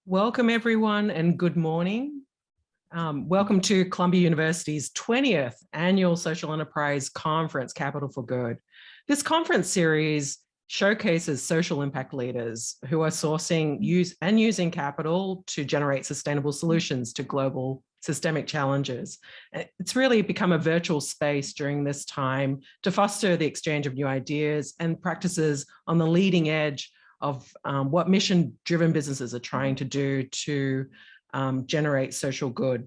Welcome everyone and good morning. Welcome to Columbia University's 20th Annual Social Enterprise Conference, Capital for Good. This conference series showcases social impact leaders who are sourcing, using capital to generate sustainable solutions to global systemic challenges. It's really become a virtual space during this time to foster the exchange of new ideas and practices on the leading edge of what mission-driven businesses are trying to do to generate social good.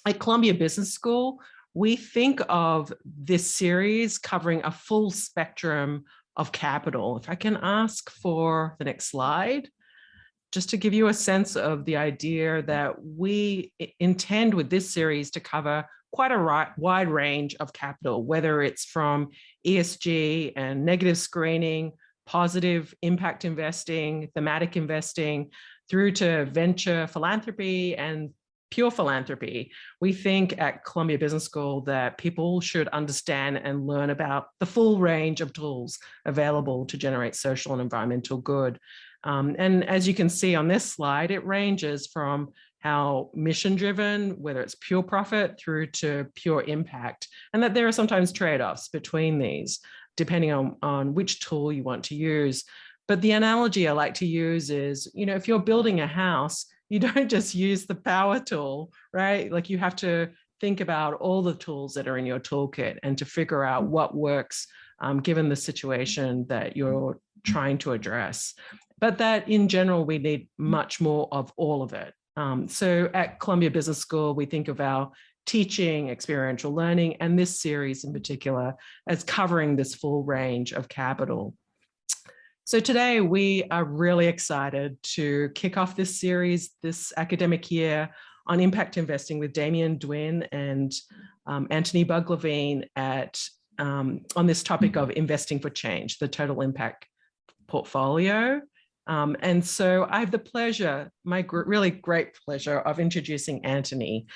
At Columbia Business School, we think of this series covering a full spectrum of capital. If I can ask for the next slide, just to give you a sense of the idea that we intend with this series to cover quite a wide range of capital, whether it's from ESG and negative screening, positive impact investing, thematic investing, through to venture philanthropy and pure philanthropy. We think at Columbia Business School that people should understand and learn about the full range of tools available to generate social and environmental good. And as you can see on this slide, it ranges from how mission-driven, whether it's pure profit, through to pure impact, and that there are sometimes trade-offs between these, depending on which tool you want to use. But the analogy I like to use is, if you're building a house, you don't just use the power tool, right? Like, you have to think about all the tools that are in your toolkit and to figure out what works given the situation that you're trying to address. But that in general, we need much more of all of it. So at Columbia Business School, we think of our teaching, experiential learning, and this series in particular as covering this full range of capital. So today we are really excited to kick off this series this academic year on impact investing with Damien Dwin and Antony Bugg-Levine on this topic of investing for change, the total impact portfolio. And so I have the pleasure, my really great pleasure, of introducing Antony.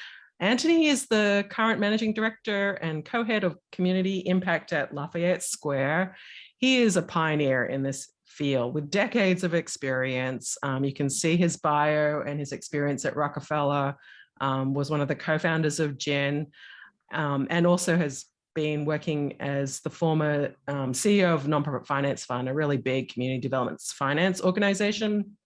Antony is the current managing director and co-head of community impact at Lafayette Square. He is a pioneer in this field with decades of experience. You can see his bio and his experience at Rockefeller, was one of the co-founders of GIN, and also has been working as the former CEO of Nonprofit Finance Fund, a really big community development finance organization.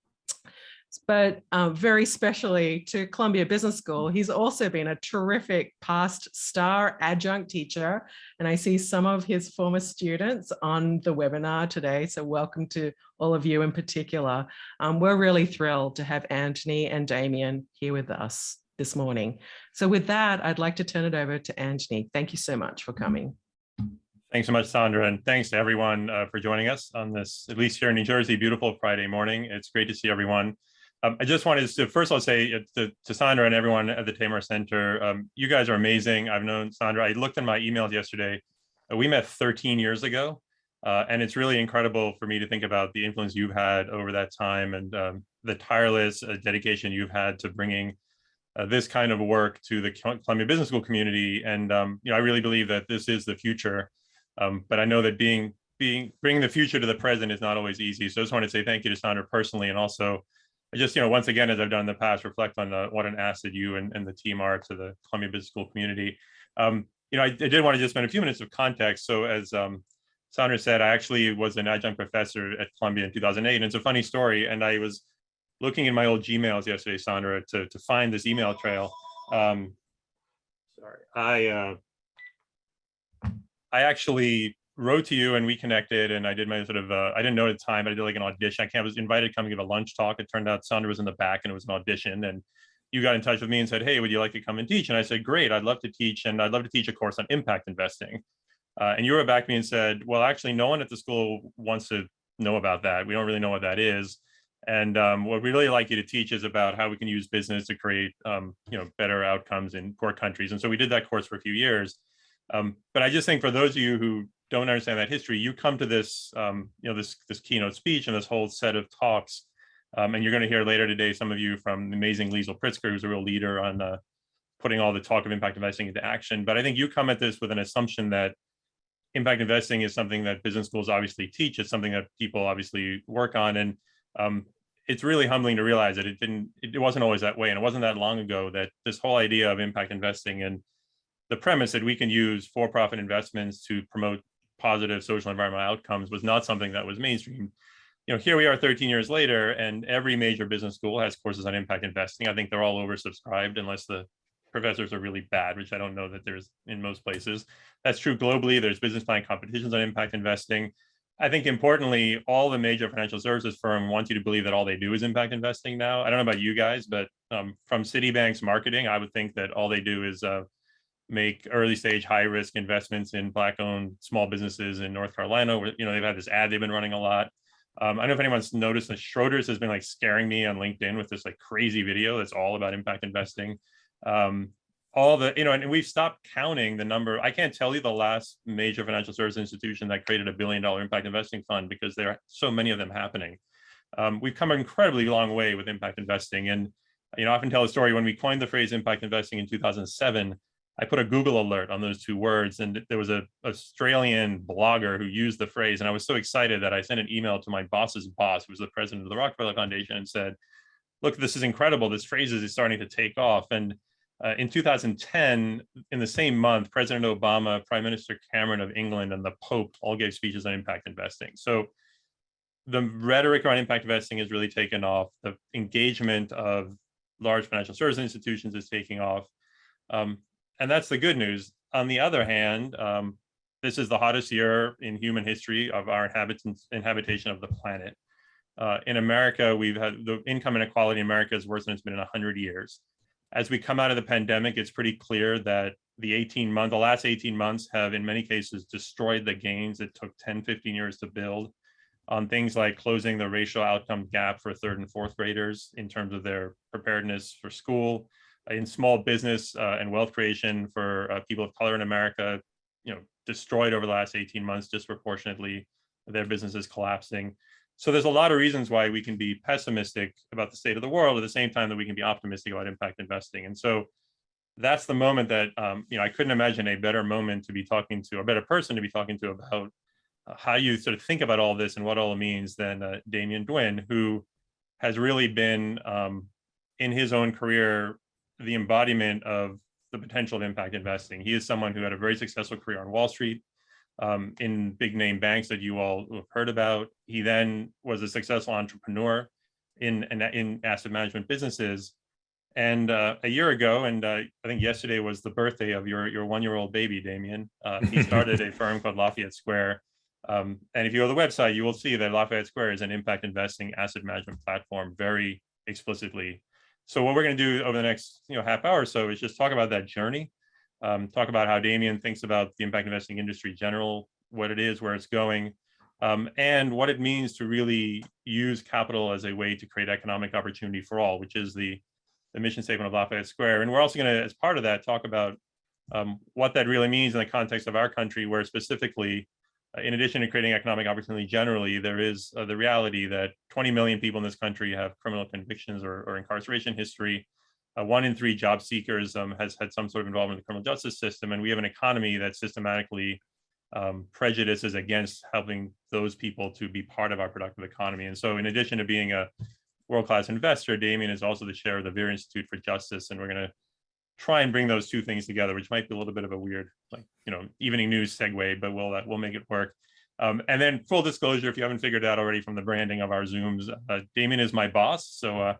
But very specially to Columbia Business School, he's also been a terrific past star adjunct teacher. And I see some of his former students on the webinar today. So welcome to all of you in particular. We're really thrilled to have Antony and Damien here with us this morning. So with that, I'd like to turn it over to Antony. Thank you so much for coming. Thanks so much, Sandra, and thanks to everyone for joining us on this, at least here in New Jersey, beautiful Friday morning. It's great to see everyone. I just wanted to first of all say to Sandra and everyone at the Tamar Center, you guys are amazing. I've known Sandra. I looked in my emails yesterday. We met 13 years ago, and it's really incredible for me to think about the influence you've had over that time and the tireless dedication you've had to bringing this kind of work to the Columbia Business School community. And I really believe that this is the future. But I know that bringing the future to the present is not always easy. So I just want to say thank you to Sandra personally, and also just, once again, as I've done in the past, reflect on what an asset you and the team are to the Columbia Business School community. I did want to just spend a few minutes of context. So as Sandra said, I actually was an adjunct professor at Columbia in 2008. And it's a funny story. And I was looking in my old Gmails yesterday, Sandra, to find this email trail. Sorry, I actually wrote to you and we connected, and I did my sort of, I didn't know at the time, but I did like an audition. I was invited to come give a lunch talk. It turned out Sandra was in the back and it was an audition, and you got in touch with me and said, hey, would you like to come and teach? And I said, great, I'd love to teach. And I'd love to teach a course on impact investing. And you wrote back to me and said, well, actually, no one at the school wants to know about that. We don't really know what that is. And what we really like you to teach is about how we can use business to create, better outcomes in poor countries. And so we did that course for a few years. But I just think for those of you who don't understand that history, you come to this, this keynote speech and this whole set of talks, and you're going to hear later today some of you from the amazing Liesl Pritzker, who's a real leader on putting all the talk of impact investing into action. But I think you come at this with an assumption that impact investing is something that business schools obviously teach. It's something that people obviously work on, and it's really humbling to realize that it wasn't always that way. And it wasn't that long ago that this whole idea of impact investing and the premise that we can use for-profit investments to promote positive social and environmental outcomes was not something that was mainstream. Here we are 13 years later, and every major business school has courses on impact investing. I think they're all oversubscribed unless the professors are really bad, which I don't know that there's in most places. That's true globally. There's business plan competitions on impact investing. I think importantly, all the major financial services firm want you to believe that all they do is impact investing now. I don't know about you guys, but from Citibank's marketing, I would think that all they do is make early stage high risk investments in Black-owned small businesses in North Carolina, where they've had this ad they've been running a lot. I don't know if anyone's noticed that Schroders has been like scaring me on LinkedIn with this like crazy video that's all about impact investing. All the, and we've stopped counting the number. I can't tell you the last major financial service institution that created $1 billion impact investing fund because there are so many of them happening. We've come an incredibly long way with impact investing. And, I often tell a story when we coined the phrase impact investing in 2007, I put a Google alert on those two words, and there was an Australian blogger who used the phrase. And I was so excited that I sent an email to my boss's boss, who was the president of the Rockefeller Foundation, and said, look, this is incredible. This phrase is starting to take off. And in 2010, in the same month, President Obama, Prime Minister Cameron of England, and the Pope all gave speeches on impact investing. So the rhetoric around impact investing has really taken off. The engagement of large financial service institutions is taking off. And that's the good news. On the other hand, this is the hottest year in human history of our inhabitation of the planet. In America, we've had the income inequality in America is worse than it's been in 100 years. As we come out of the pandemic, it's pretty clear that the last 18 months have in many cases destroyed the gains it took 10, 15 years to build on things like closing the racial outcome gap for third and fourth graders in terms of their preparedness for school, in small business and wealth creation for people of color in America, destroyed over the last 18 months disproportionately, their businesses collapsing. So there's a lot of reasons why we can be pessimistic about the state of the world at the same time that we can be optimistic about impact investing. And so that's the moment that, I couldn't imagine a better moment to be talking to, a better person to be talking to about how you sort of think about all this and what all it means than Damien Dwin, who has really been in his own career the embodiment of the potential of impact investing. He is someone who had a very successful career on Wall Street, in big name banks that you all have heard about. He then was a successful entrepreneur in asset management businesses. And a year ago, and I think yesterday was the birthday of your one-year-old baby, Damien. He started a firm called Lafayette Square. And if you go to the website, you will see that Lafayette Square is an impact investing asset management platform very explicitly. So what we're going to do over the next half hour or so is just talk about that journey, talk about how Damien thinks about the impact investing industry in general, what it is, where it's going, and what it means to really use capital as a way to create economic opportunity for all, which is the mission statement of Lafayette Square. And we're also going to, as part of that, talk about what that really means in the context of our country, where specifically, in addition to creating economic opportunity generally, there is the reality that 20 million people in this country have criminal convictions or incarceration history. 1 in 3 job seekers has had some sort of involvement in the criminal justice system. And we have an economy that systematically prejudices against helping those people to be part of our productive economy. And so in addition to being a world-class investor, Damien is also the chair of the Vera Institute for Justice. And we're going to try and bring those two things together, which might be a little bit of a weird, evening news segue, but we'll make it work. And then full disclosure, if you haven't figured it out already from the branding of our Zooms, Damien is my boss. So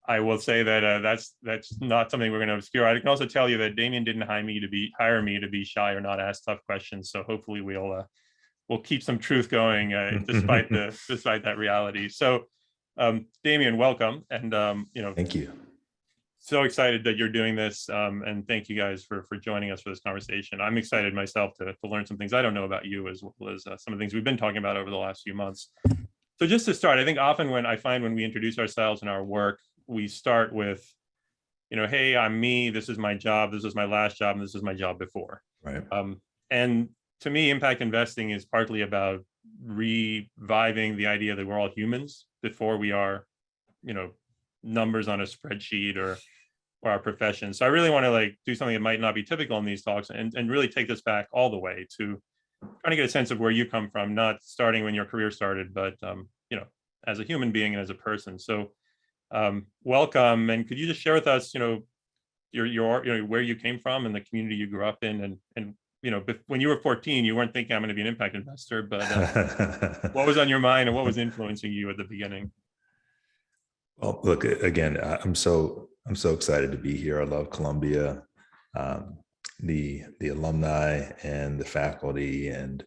I will say that that's not something we're going to obscure. I can also tell you that Damien didn't hire me to be shy or not ask tough questions. So hopefully we'll keep some truth going despite that reality. So Damien, welcome. And thank you. So excited that you're doing this, and thank you guys for joining us for this conversation. I'm excited myself to learn some things I don't know about you, as well as some of the things we've been talking about over the last few months. So just to start, I think often when we introduce ourselves and our work, we start with, hey, I'm me, this is my job, this is my last job, and this is my job before. Right. And to me, impact investing is partly about reviving the idea that we're all humans before we are, numbers on a spreadsheet or our profession. So I really want to do something that might not be typical in these talks and really take this back all the way to trying to get a sense of where you come from, not starting when your career started, but as a human being and as a person. So welcome, and could you just share with us, where you came from and the community you grew up in, and when you were 14, you weren't thinking I'm going to be an impact investor, but what was on your mind and what was influencing you at the beginning? Well, look, again, I'm so excited to be here. I love Columbia. The alumni and the faculty and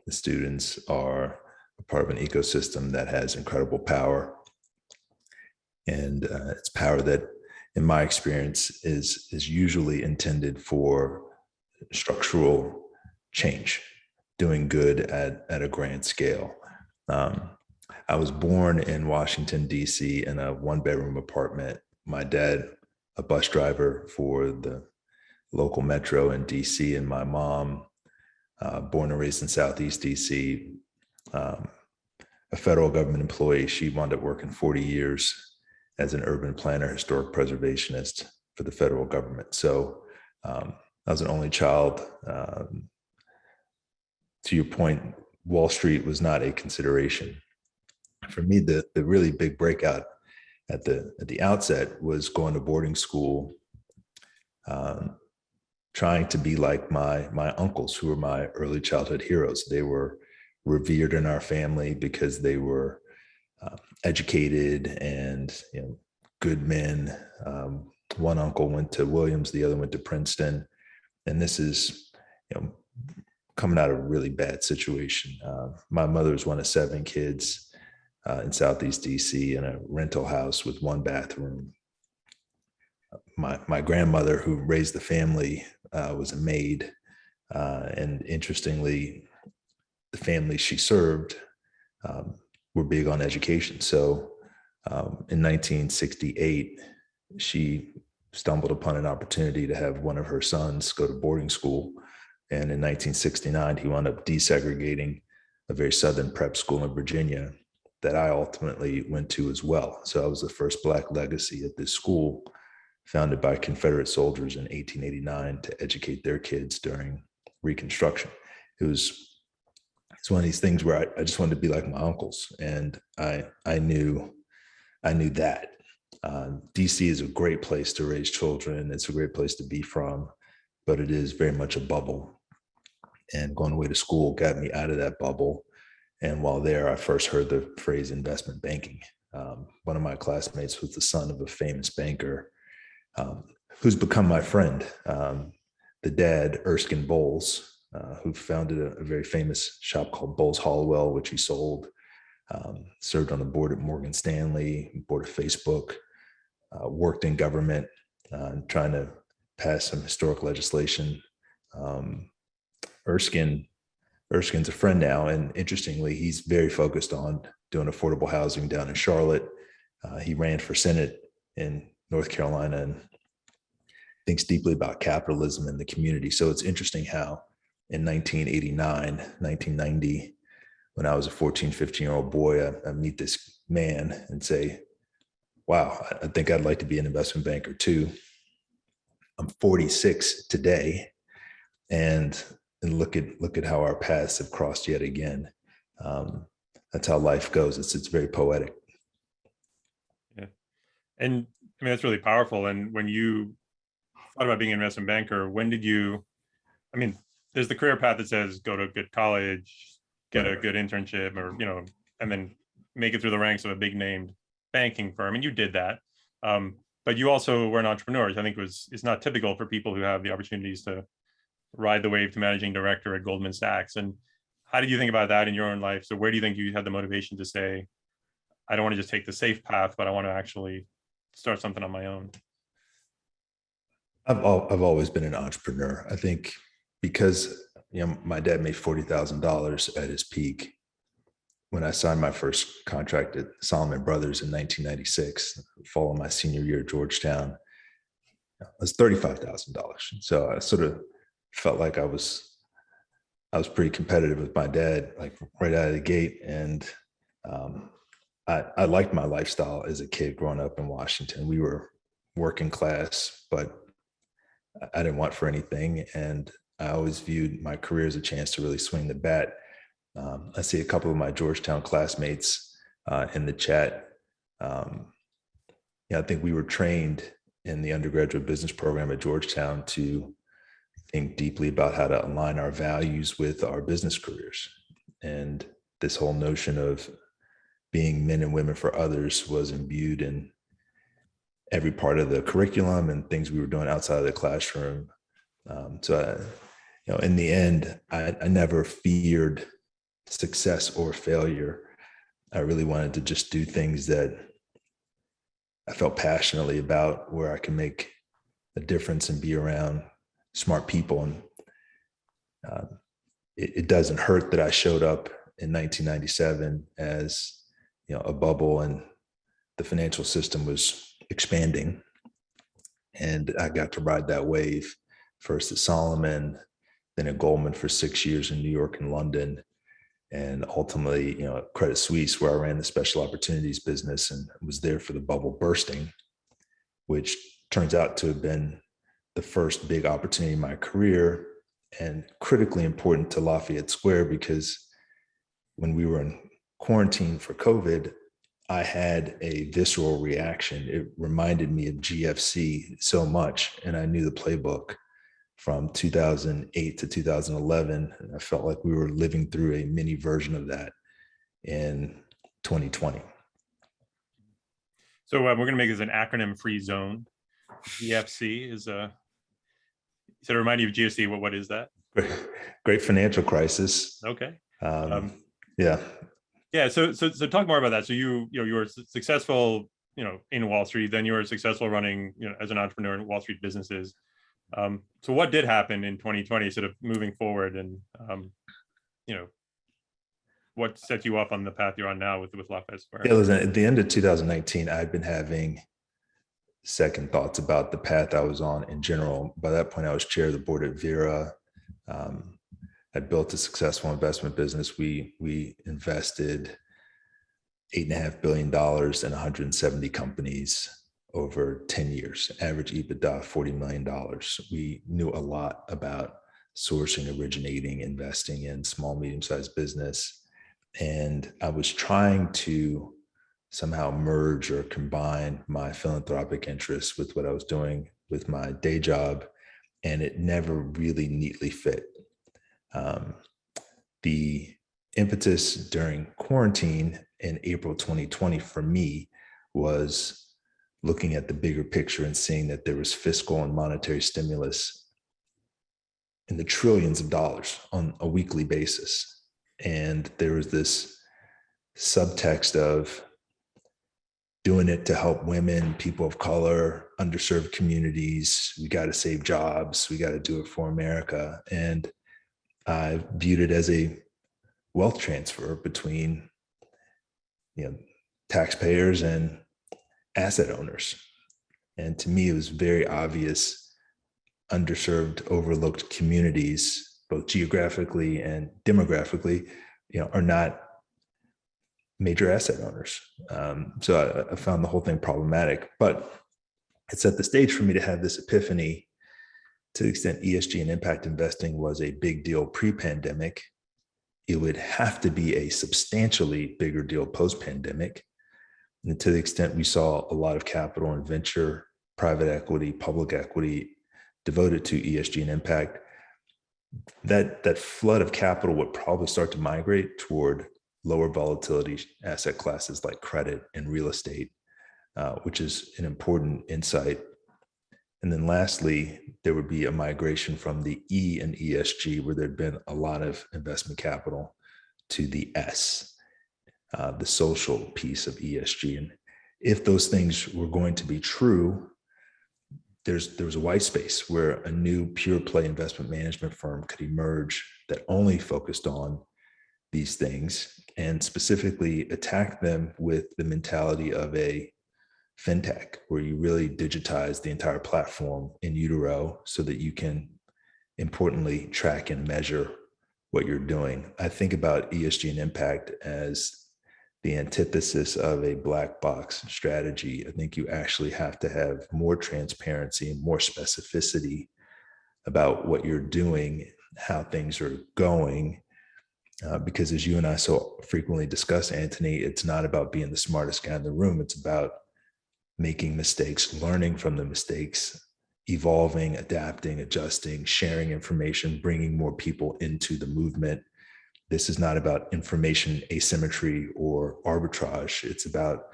the students are a part of an ecosystem that has incredible power. And it's power that, in my experience, is usually intended for structural change, doing good at a grand scale. I was born in Washington, D.C. in a one-bedroom apartment. My dad, a bus driver for the local metro in D.C., and my mom, born and raised in Southeast D.C., a federal government employee. She wound up working 40 years as an urban planner, historic preservationist for the federal government. So I was an only child. To your point, Wall Street was not a consideration. For me, the really big breakout at the outset was going to boarding school, trying to be like my uncles, who were my early childhood heroes. They were revered in our family because they were educated and good men. One uncle went to Williams, the other went to Princeton, and this is coming out of a really bad situation. My mother was one of 7 kids in Southeast DC in a rental house with 1 bathroom. My grandmother, who raised the family, was a maid, and interestingly, the family she served were big on education. So in 1968, she stumbled upon an opportunity to have one of her sons go to boarding school. And in 1969, he wound up desegregating a very southern prep school in Virginia that I ultimately went to as well. So I was the first Black legacy at this school, founded by Confederate soldiers in 1889 to educate their kids during Reconstruction. It's one of these things where I just wanted to be like my uncles, and I knew that. DC is a great place to raise children. It's a great place to be from, but it is very much a bubble. And going away to school got me out of that bubble. And while there, I first heard the phrase investment banking. One of my classmates was the son of a famous banker who's become my friend. The dad, Erskine Bowles, who founded a very famous shop called Bowles Hollowell, which he sold, served on the board at Morgan Stanley, board of Facebook, worked in government, trying to pass some historic legislation. Erskine's a friend now, and interestingly, he's very focused on doing affordable housing down in Charlotte. He ran for Senate in North Carolina and thinks deeply about capitalism in the community. So it's interesting how in 1989, 1990, when I was a 14, 15-year-old boy, I meet this man and say, wow, I think I'd like to be an investment banker too. I'm 46 today, and look at how our paths have crossed yet again. That's how life goes. It's very poetic. Yeah, and I mean that's really powerful. And when you thought about being an investment banker, when did you? I mean, there's the career path that says go to a good college, get a good internship, or and then make it through the ranks of a big named banking firm, and you did that. But you also were an entrepreneur. I think it's not typical for people who have the opportunities to ride the wave to managing director at Goldman Sachs. And how did you think about that in your own life? So where do you think you had the motivation to say, I don't want to just take the safe path, but I want to actually start something on my own? I've always been an entrepreneur. I think because my dad made $40,000 at his peak. When I signed my first contract at Solomon Brothers in 1996, fall of my senior year at Georgetown, it was $35,000. So I sort of felt like I was pretty competitive with my dad, like right out of the gate. And I liked my lifestyle as a kid growing up in Washington. We were working class, but I didn't want for anything. And I always viewed my career as a chance to really swing the bat. I see a couple of my Georgetown classmates in the chat. I think we were trained in the undergraduate business program at Georgetown to think deeply about how to align our values with our business careers. And this whole notion of being men and women for others was imbued in every part of the curriculum and things we were doing outside of the classroom. In the end, I never feared success or failure. I really wanted to just do things that I felt passionately about, where I can make a difference and be around smart people. And it doesn't hurt that I showed up in 1997 as a bubble and the financial system was expanding. And I got to ride that wave, first at Solomon, then at Goldman for 6 years in New York and London, and ultimately, at Credit Suisse, where I ran the special opportunities business and was there for the bubble bursting, which turns out to have been the first big opportunity in my career and critically important to Lafayette Square, because when we were in quarantine for COVID, I had a visceral reaction. It reminded me of GFC so much, and I knew the playbook from 2008 to 2011. And I felt like we were living through a mini version of that in 2020. So we're going to make this an acronym-free zone. GFC is a. So to remind you of GFC, what is that? Great financial crisis. Okay. Yeah. Yeah. So talk more about that. So you were successful, in Wall Street. Then you were successful running, as an entrepreneur in Wall Street businesses. So what did happen in 2020, sort of moving forward, and what set you up on the path you're on now with Lafayette Square? Yeah, listen, at the end of 2019, I'd been having second thoughts about the path I was on in general. By that point, I was chair of the board at Vera. I built a successful investment business. We invested $8.5 billion in 170 companies over 10 years, average EBITDA $40 million. We knew a lot about sourcing, originating, investing in small, medium-sized business. And I was trying to somehow merge or combine my philanthropic interests with what I was doing with my day job, and it never really neatly fit. The impetus during quarantine in April 2020 for me was looking at the bigger picture and seeing that there was fiscal and monetary stimulus in the trillions of dollars on a weekly basis. And there was this subtext of doing it to help women, people of color, underserved communities. We got to save jobs. We got to do it for America. And I viewed it as a wealth transfer between, taxpayers and asset owners. And to me, it was very obvious underserved, overlooked communities, both geographically and demographically, are not major asset owners. So I found the whole thing problematic, but it set the stage for me to have this epiphany. To the extent ESG and impact investing was a big deal pre-pandemic, it would have to be a substantially bigger deal post-pandemic. And to the extent we saw a lot of capital and venture, private equity, public equity devoted to ESG and impact, that flood of capital would probably start to migrate toward lower volatility asset classes like credit and real estate, which is an important insight. And then lastly, there would be a migration from the E and ESG, where there'd been a lot of investment capital, to the S, the social piece of ESG. And if those things were going to be true, there was a white space where a new pure play investment management firm could emerge that only focused on these things and specifically attack them with the mentality of a fintech, where you really digitize the entire platform in utero so that you can importantly track and measure what you're doing. I think about ESG and impact as the antithesis of a black box strategy. I think you actually have to have more transparency and more specificity about what you're doing, how things are going, because as you and I so frequently discuss, Antony, it's not about being the smartest guy in the room. It's about making mistakes, learning from the mistakes, evolving, adapting, adjusting, sharing information, bringing more people into the movement. This is not about information asymmetry or arbitrage. It's about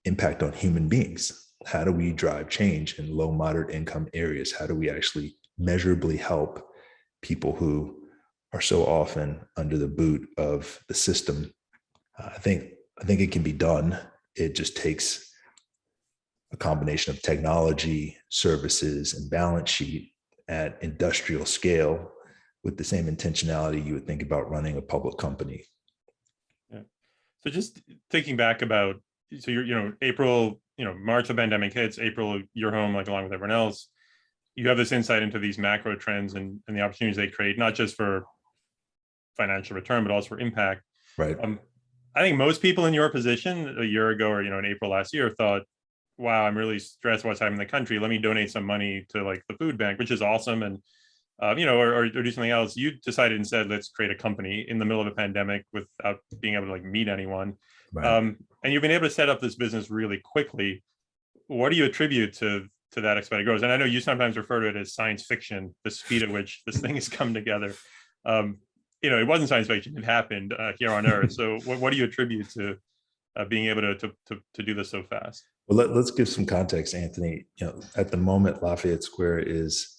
impact on human beings. How do we drive change in low, moderate income areas? How do we actually measurably help people who are so often under the boot of the system? I think it can be done. It just takes a combination of technology, services, and balance sheet at industrial scale with the same intentionality you would think about running a public company. Yeah. So just thinking back about, so you're, April, March the pandemic hits, April, you're home like along with everyone else. You have this insight into these macro trends and the opportunities they create, not just for financial return, but also for impact. Right. I think most people in your position a year ago or, in April last year thought, wow, I'm really stressed what's happening in the country. Let me donate some money to like the food bank, which is awesome. And, or do something else. You decided instead, let's create a company in the middle of a pandemic without being able to like meet anyone. Right. And you've been able to set up this business really quickly. What do you attribute to that expected growth? And I know you sometimes refer to it as science fiction, the speed at which this thing has come together. It wasn't science fiction; it happened here on Earth. So, what do you attribute to being able to do this so fast? Well, let's give some context, Antony. At the moment, Lafayette Square is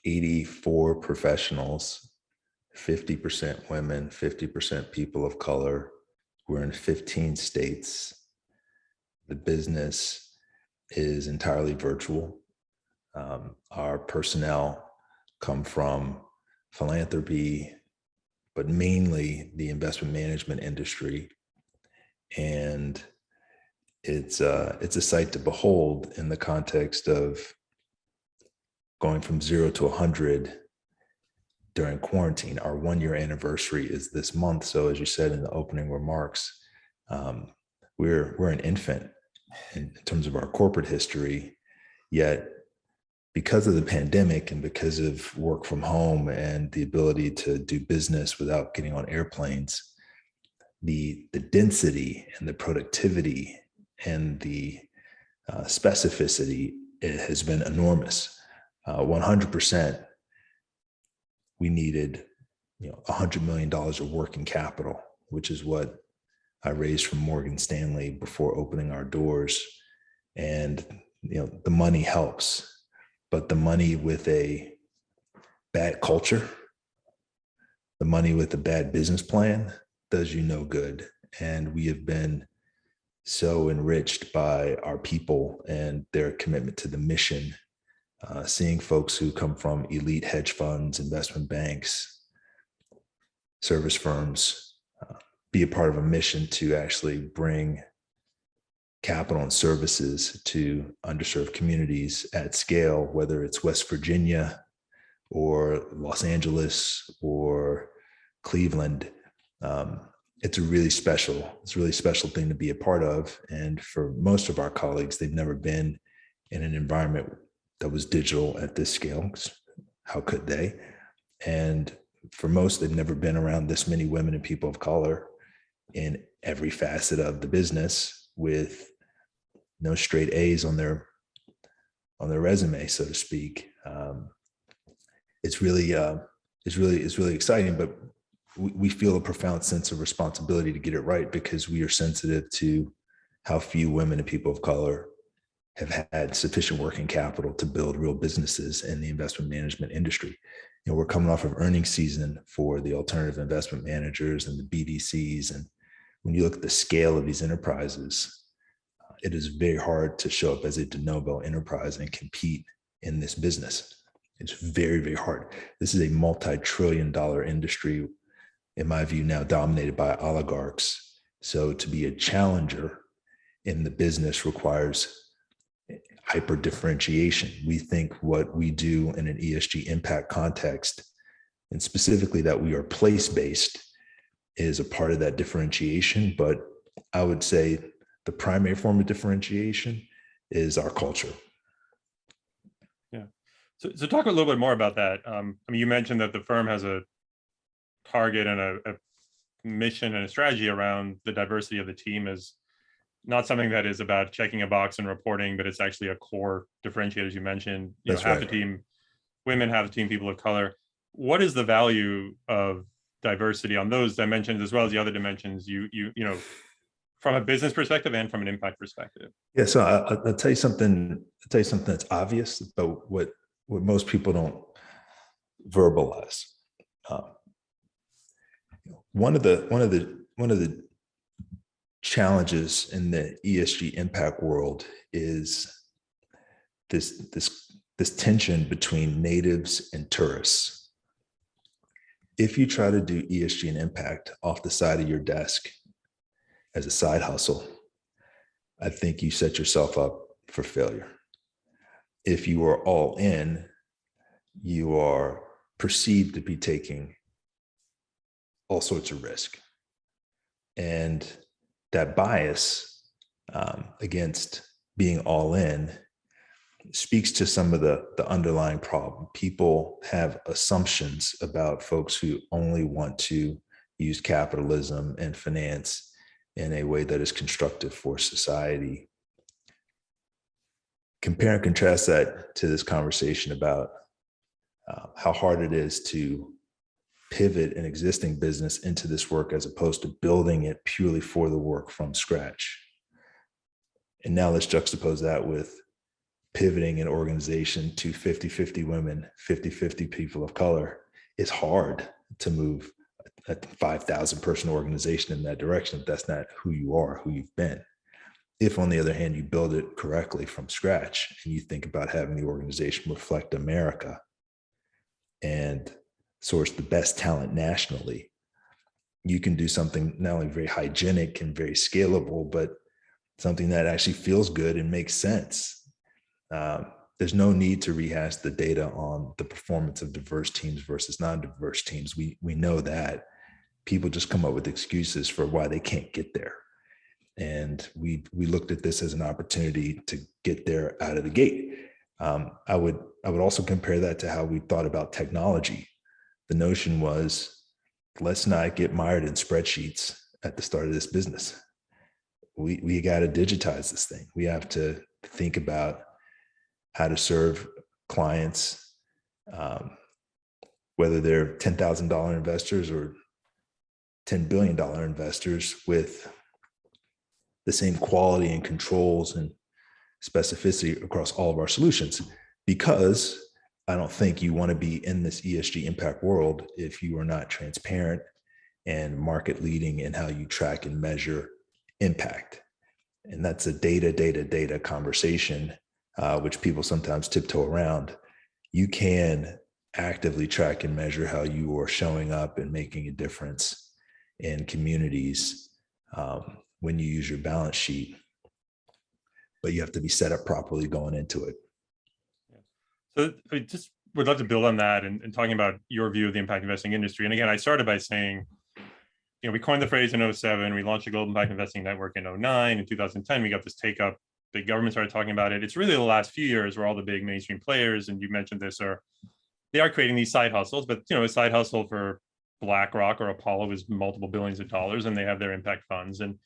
84 professionals, 50% women, 50% people of color. We're in 15 states. The business is entirely virtual. Our personnel come from philanthropy, but mainly the investment management industry. And it's a sight to behold in the context of going from 0 to 100 during quarantine. Our 1-year anniversary is this month. So as you said in the opening remarks, we're an infant in terms of our corporate history, yet because of the pandemic and because of work from home and the ability to do business without getting on airplanes, the density and the productivity and the specificity has been enormous. 100%, we needed $100 million of working capital, which is what I raised from Morgan Stanley before opening our doors. And the money helps, but the money with a bad culture, the money with a bad business plan does you no good. And we have been so enriched by our people and their commitment to the mission. Seeing folks who come from elite hedge funds, investment banks, service firms, be a part of a mission to actually bring capital and services to underserved communities at scale, whether it's West Virginia or Los Angeles or Cleveland. It's a really special thing to be a part of. And for most of our colleagues, they've never been in an environment that was digital at this scale. How could they? And for most, they've never been around this many women and people of color in every facet of the business with no straight A's on their resume, so to speak. It's really exciting, but we feel a profound sense of responsibility to get it right because we are sensitive to how few women and people of color have had sufficient working capital to build real businesses in the investment management industry. We're coming off of earnings season for the alternative investment managers and the BDCs. And when you look at the scale of these enterprises, it is very hard to show up as a de novo enterprise and compete in this business. It's very, very hard. This is a multi-trillion-dollar industry, in my view, now dominated by oligarchs. So to be a challenger in the business requires hyper differentiation. We think what we do in an ESG impact context, and specifically that we are place-based, is a part of that differentiation. But I would say the primary form of differentiation is our culture. Yeah. So talk a little bit more about that. You mentioned that the firm has a target and a mission and a strategy around the diversity of the team as not something that is about checking a box and reporting, but it's actually a core differentiator, as you mentioned. You know, half the team women, half the team people of color. What is the value of diversity on those dimensions as well as the other dimensions you know, from a business perspective and from an impact perspective? Yeah, so I'll tell you something. I'll tell you something that's obvious, but what most people don't verbalize. One of the challenges in the ESG impact world is this tension between natives and tourists. If you try to do ESG and impact off the side of your desk as a side hustle, I think you set yourself up for failure. If you are all in, you are perceived to be taking all sorts of risk. And that bias against being all in speaks to some of the underlying problem. People have assumptions about folks who only want to use capitalism and finance in a way that is constructive for society. Compare and contrast that to this conversation about how hard it is to pivot an existing business into this work as opposed to building it purely for the work from scratch. And now let's juxtapose that with pivoting an organization to 50-50 women, 50-50 people of color. It's hard to move a 5,000 person organization in that direction if that's not who you are, who you've been. If, on the other hand, you build it correctly from scratch and you think about having the organization reflect America and source the best talent nationally, you can do something not only very hygienic and very scalable, but something that actually feels good and makes sense. There's no need to rehash the data on the performance of diverse teams versus non-diverse teams. We know that. People just come up with excuses for why they can't get there. And we looked at this as an opportunity to get there out of the gate. I would also compare that to how we thought about technology. The notion was, let's not get mired in spreadsheets at the start of this business. We got to digitize this thing. We have to think about how to serve clients, whether they're $10,000 investors or $10 billion investors, with the same quality and controls and specificity across all of our solutions. Because I don't think you want to be in this ESG impact world if you are not transparent and market leading in how you track and measure impact. And that's a data conversation, which people sometimes tiptoe around. You can actively track and measure how you are showing up and making a difference in communities when you use your balance sheet, but you have to be set up properly going into it. So I just would love to build on that and talking about your view of the impact investing industry. And again, I started by saying, you know, we coined the phrase in 2007, we launched the Global Impact Investing Network in 2009. In 2010, we got this take up. Big government started talking about it. It's really the last few years where all the big mainstream players, and you mentioned this, they are creating these side hustles, but you know, a side hustle for BlackRock or Apollo is multiple billions of dollars, and they have their impact funds. And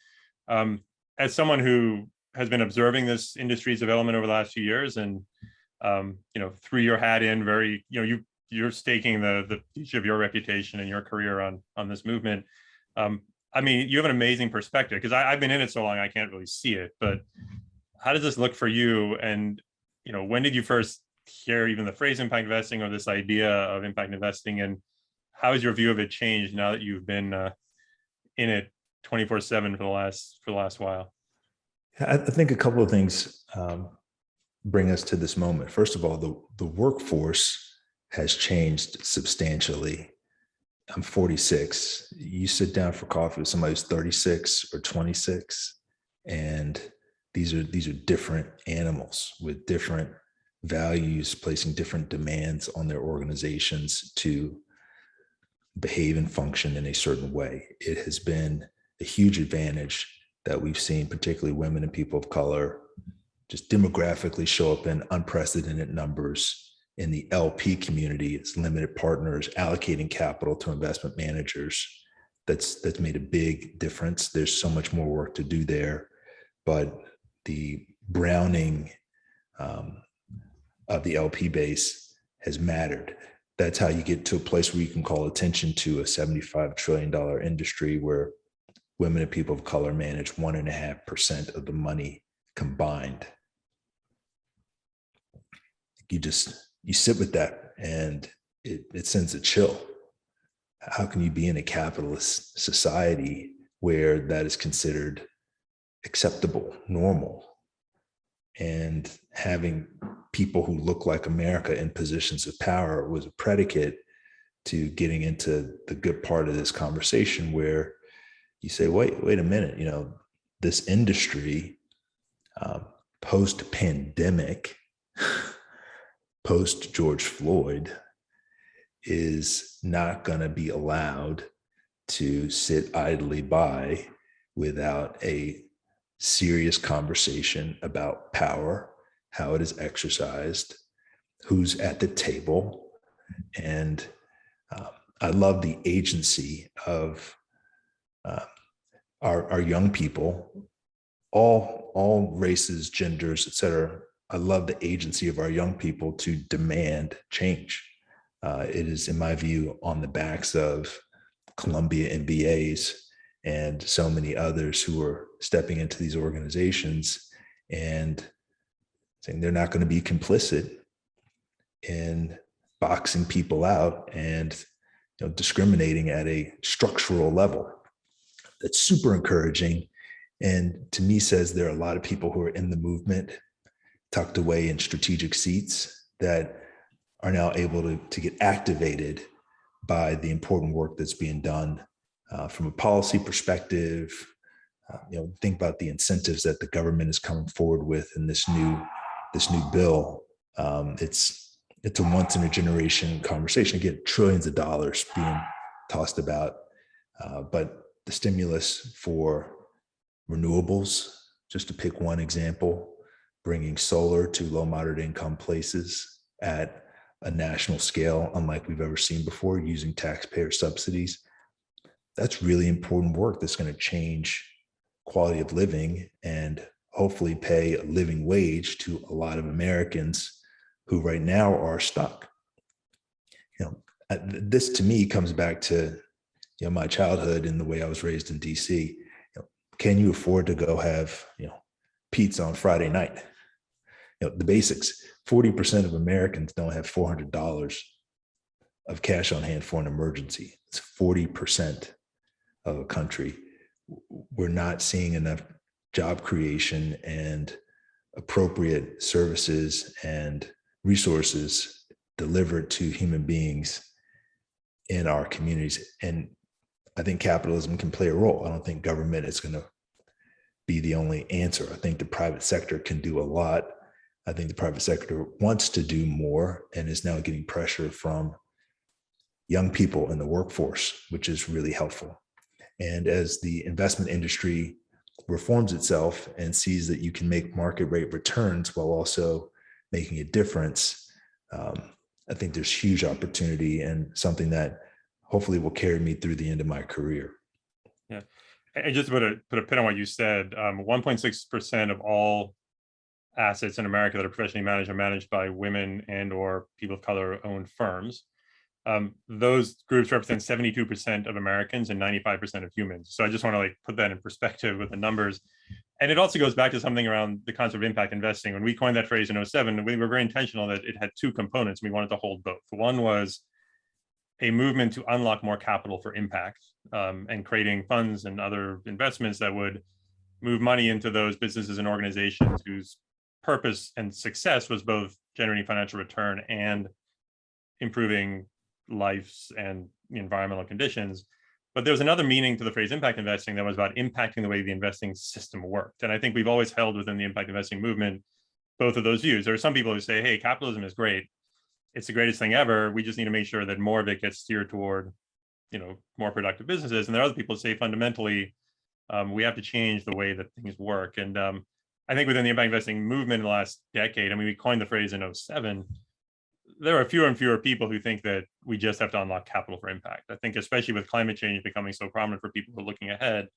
as someone who has been observing this industry's development over the last few years, and you know, threw your hat in very, you know, you're staking the future of your reputation and your career on this movement. I mean, you have an amazing perspective, because I've been in it so long, I can't really see it, but how does this look for you? And, you know, when did you first hear even the phrase impact investing or this idea of impact investing? And how has your view of it changed now that you've been in it 24/7 for the last while? I think a couple of things bring us to this moment. First of all, the workforce has changed substantially. I'm 46. You sit down for coffee with somebody who's 36 or 26, and these are different animals with different values, placing different demands on their organizations to behave and function in a certain way. It has been a huge advantage that we've seen, particularly women and people of color, just demographically show up in unprecedented numbers in the LP community. It's limited partners allocating capital to investment managers that's made a big difference. There's so much more work to do there, but the browning of the LP base has mattered. That's how you get to a place where you can call attention to a $75 trillion industry where women and people of color manage 1.5% of the money combined. You sit with that and it sends a chill. How can you be in a capitalist society where that is considered acceptable, normal? And having people who look like America in positions of power was a predicate to getting into the good part of this conversation where you say, wait a minute, this industry post-pandemic, post George Floyd, is not going to be allowed to sit idly by without a serious conversation about power, how it is exercised, who's at the table. And I love the agency of our young people, all races, genders, et cetera. I love the agency of our young people to demand change. It is, in my view, on the backs of Columbia MBAs and so many others who are stepping into these organizations and saying they're not going to be complicit in boxing people out and discriminating at a structural level. That's super encouraging. And to me says there are a lot of people who are in the movement tucked away in strategic seats that are now able to get activated by the important work that's being done from a policy perspective. Think about the incentives that the government is coming forward with in this new bill. It's a once in a generation conversation. Again, trillions of dollars being tossed about, but the stimulus for renewables, just to pick one example, bringing solar to low moderate income places at a national scale, unlike we've ever seen before, using taxpayer subsidies. That's really important work that's going to change quality of living and hopefully pay a living wage to a lot of Americans who right now are stuck. This to me comes back to my childhood and the way I was raised in DC. Can you afford to go have pizza on Friday night? The basics. 40% of Americans don't have $400 of cash on hand for an emergency. It's 40% of a country. We're not seeing enough job creation and appropriate services and resources delivered to human beings in our communities. And I think capitalism can play a role. I don't think government is going to be the only answer. I think the private sector can do a lot. I think the private sector wants to do more and is now getting pressure from young people in the workforce, which is really helpful. And as the investment industry reforms itself and sees that you can make market rate returns while also making a difference, I think there's huge opportunity and something that hopefully will carry me through the end of my career. Yeah, and just to put a pin on what you said, 1.6% of all assets in America that are professionally managed are managed by women and or people of color owned firms. Those groups represent 72% of Americans and 95% of humans. So I just want to put that in perspective with the numbers. And it also goes back to something around the concept of impact investing. When we coined that phrase in 2007, we were very intentional that it had two components. We wanted to hold both. One was a movement to unlock more capital for impact and creating funds and other investments that would move money into those businesses and organizations whose purpose and success was both generating financial return and improving lives and environmental conditions. But there was another meaning to the phrase impact investing that was about impacting the way the investing system worked. And I think we've always held within the impact investing movement both of those views. There are some people who say, hey, capitalism is great. It's the greatest thing ever. We just need to make sure that more of it gets steered toward, more productive businesses. And there are other people who say fundamentally, we have to change the way that things work. And I think within the impact investing movement in the last decade, we coined the phrase in 2007, there are fewer and fewer people who think that we just have to unlock capital for impact. I think especially with climate change becoming so prominent for people who are looking ahead,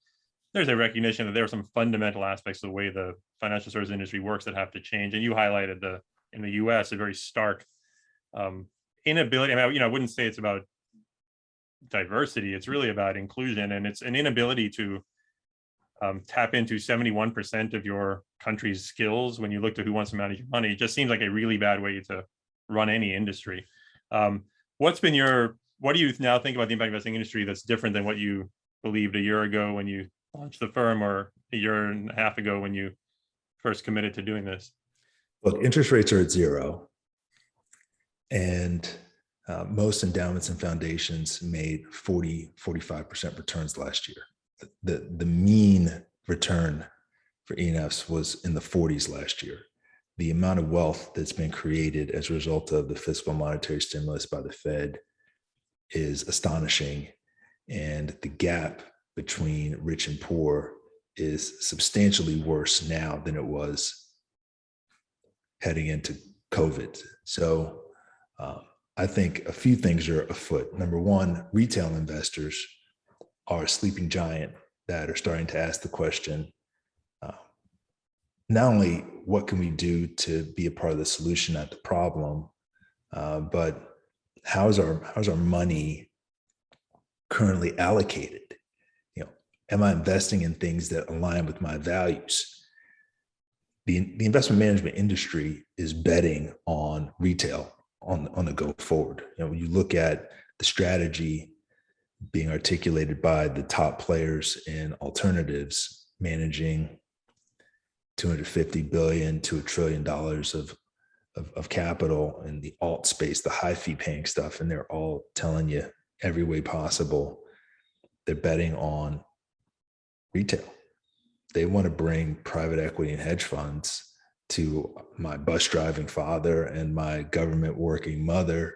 there's a recognition that there are some fundamental aspects of the way the financial services industry works that have to change. And you highlighted in the US, a very stark inability. I mean, I wouldn't say it's about diversity, it's really about inclusion, and it's an inability to tap into 71% of your country's skills when you look to who wants to manage your money. It just seems like a really bad way to run any industry. What do you now think about the impact investing industry that's different than what you believed a year ago when you launched the firm, or a year and a half ago when you first committed to doing this? Look, interest rates are at zero, and most endowments and foundations made 45% returns last year. The mean return for ENFs was in the 40s last year. The amount of wealth that's been created as a result of the fiscal monetary stimulus by the Fed is astonishing. And the gap between rich and poor is substantially worse now than it was heading into COVID. So I think a few things are afoot. Number one, retail investors are a sleeping giant that are starting to ask the question, not only what can we do to be a part of the solution, not the problem, but how's our money currently allocated? Am I investing in things that align with my values? The investment management industry is betting on retail on the go forward. When you look at the strategy being articulated by the top players in alternatives, managing $250 billion to $1 trillion of capital in the alt space, the high fee paying stuff, and they're all telling you every way possible they're betting on retail. They want to bring private equity and hedge funds to my bus driving father and my government working mother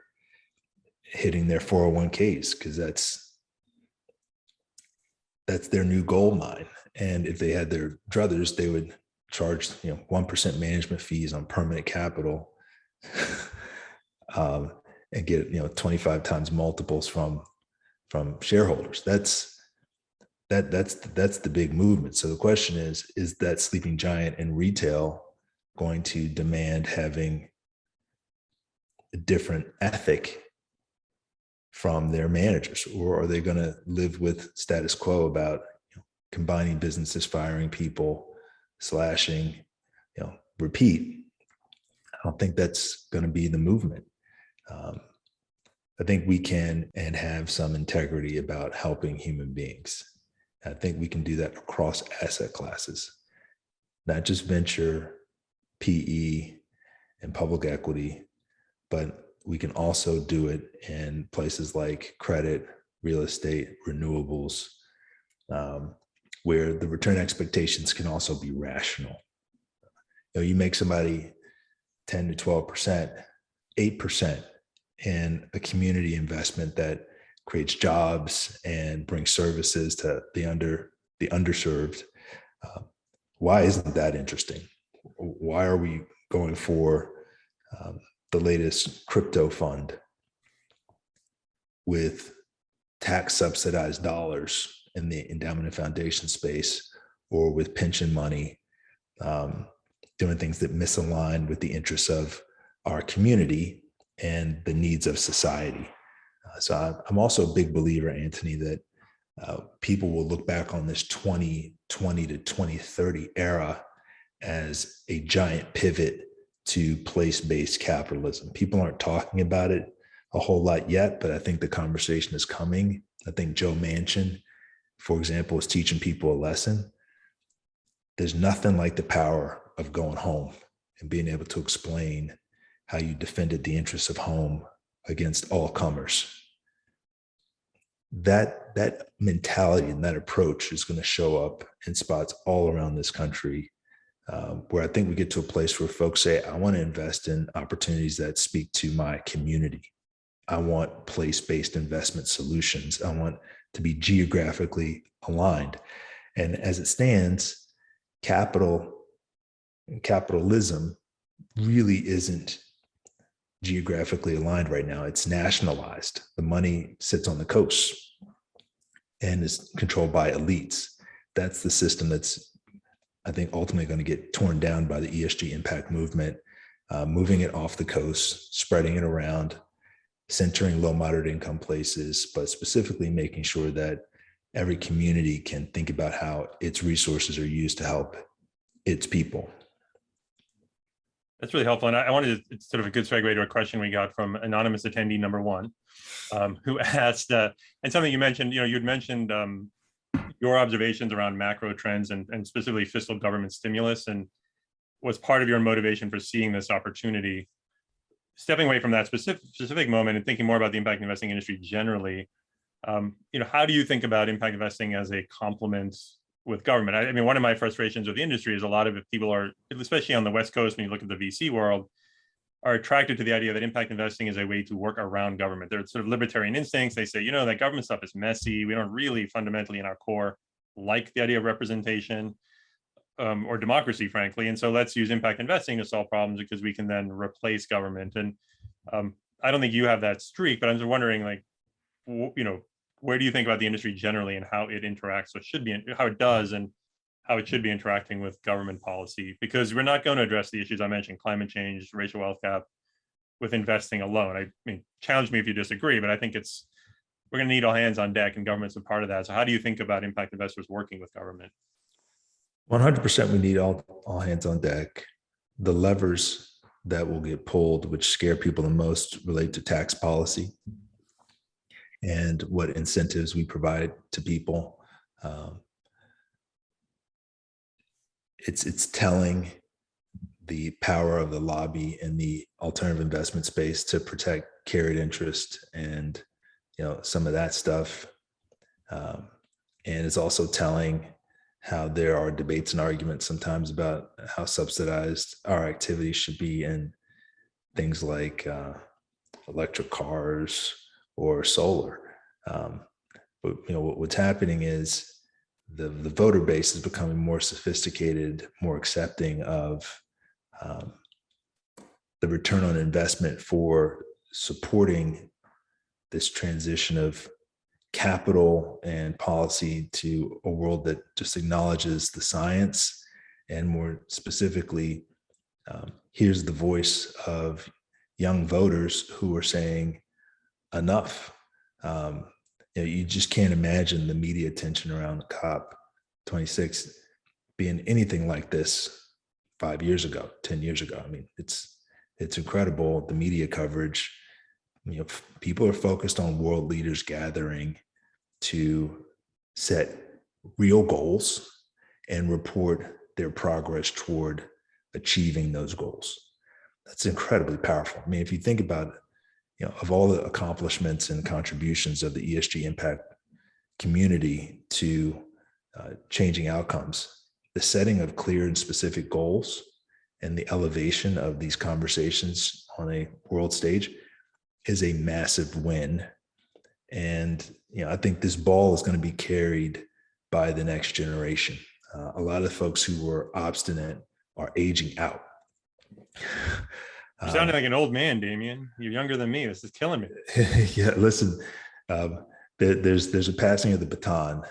hitting their 401ks, because that's their new gold mine. And if they had their druthers, they would charge 1% management fees on permanent capital and get 25 times multiples from shareholders. That's the big movement. So the question is that sleeping giant in retail going to demand having a different ethic from their managers, or are they going to live with status quo about combining businesses, firing people, slashing, repeat? I don't think that's going to be the movement. I think we can and have some integrity about helping human beings. I think we can do that across asset classes, not just venture, PE, and public equity, but we can also do it in places like credit, real estate, renewables, where the return expectations can also be rational. You make somebody 10 to 12%, 8% in a community investment that creates jobs and brings services to the underserved. Why isn't that interesting? Why are we going for the latest crypto fund with tax subsidized dollars in the endowment and foundation space, or with pension money, doing things that misalign with the interests of our community and the needs of society? So I'm also a big believer, Antony, that people will look back on this 2020 to 2030 era as a giant pivot to place-based capitalism. People aren't talking about it a whole lot yet, but I think the conversation is coming. I think Joe Manchin, for example, is teaching people a lesson. There's nothing like the power of going home and being able to explain how you defended the interests of home against all comers. That mentality and that approach is going to show up in spots all around this country, where I think we get to a place where folks say, I want to invest in opportunities that speak to my community. I want place-based investment solutions. I want to be geographically aligned. And as it stands, capitalism really isn't geographically aligned right now. It's nationalized. The money sits on the coast and is controlled by elites. That's the system that's, I think, ultimately going to get torn down by the ESG impact movement, moving it off the coast, spreading it around, centering low, moderate income places, but specifically making sure that every community can think about how its resources are used to help its people. That's really helpful. And I wanted to, it's sort of a good segue to a question we got from anonymous attendee number one, who asked, and something you mentioned, you'd mentioned your observations around macro trends and specifically fiscal government stimulus, and was part of your motivation for seeing this opportunity. Stepping away from that specific moment and thinking more about the impact investing industry generally, how do you think about impact investing as a complement with government? I mean, one of my frustrations with the industry is a lot of people are, especially on the West Coast, when you look at the VC world, are attracted to the idea that impact investing is a way to work around government. They're sort of libertarian instincts. They say, that government stuff is messy. We don't really fundamentally in our core like the idea of representation or democracy, frankly. And so let's use impact investing to solve problems because we can then replace government. And I don't think you have that streak, but I'm just wondering, where do you think about the industry generally and how it interacts, how it does, and how it should be interacting with government policy? Because we're not going to address the issues I mentioned, climate change, racial wealth gap, with investing alone. I mean, challenge me if you disagree, but I think we're going to need all hands on deck, and government's a part of that. So how do you think about impact investors working with government? 100% we need all hands on deck. The levers that will get pulled, which scare people the most, relate to tax policy and what incentives we provide to people. It's telling the power of the lobby in the alternative investment space to protect carried interest and some of that stuff. And it's also telling how there are debates and arguments sometimes about how subsidized our activities should be in things like electric cars or solar. But what's happening is the voter base is becoming more sophisticated, more accepting of the return on investment for supporting this transition of capital and policy to a world that just acknowledges the science, and more specifically, here's the voice of young voters who are saying enough. You just can't imagine the media attention around COP26 being anything like this 5 years ago, 10 years ago. I mean, it's incredible, the media coverage. People are focused on world leaders gathering to set real goals and report their progress toward achieving those goals. That's incredibly powerful. I mean, if you think about it, of all the accomplishments and contributions of the ESG impact community to changing outcomes, the setting of clear and specific goals and the elevation of these conversations on a world stage is a massive win. And I think this ball is going to be carried by the next generation. A lot of folks who were obstinate are aging out. You're sounding like an old man, Damien. You're younger than me. This is killing me. Yeah, listen, there's a passing of the baton,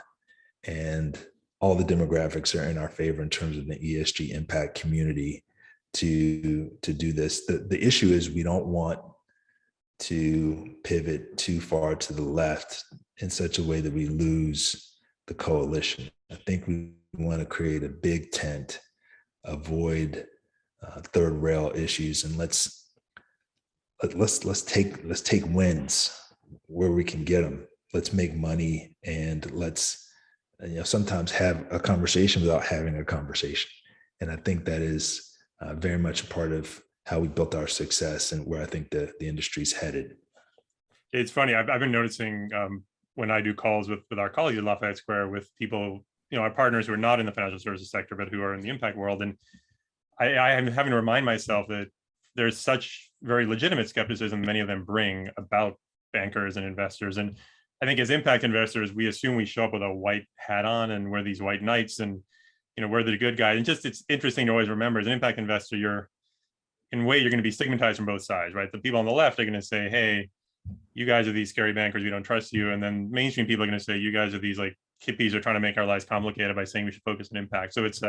and all the demographics are in our favor in terms of the ESG impact community to do this. The issue is we don't want to pivot too far to the left in such a way that we lose the coalition. I think we want to create a big tent, avoid third rail issues, and let's take wins where we can get them. Let's make money, and let's sometimes have a conversation without having a conversation. And I think that is very much a part of how we built our success and where I think the industry's headed. It's funny. I've been noticing when I do calls with our colleagues at Lafayette Square with people, our partners who are not in the financial services sector, but who are in the impact world. And I am having to remind myself that there's such very legitimate skepticism many of them bring about bankers and investors. And I think as impact investors, we assume we show up with a white hat on and we're these white knights and, we're the good guys. And just, it's interesting to always remember, as an impact investor, in a way, you're going to be stigmatized from both sides, right? The people on the left are going to say, hey, you guys are these scary bankers, we don't trust you. And then mainstream people are going to say, you guys are these like hippies who are trying to make our lives complicated by saying we should focus on impact. So it's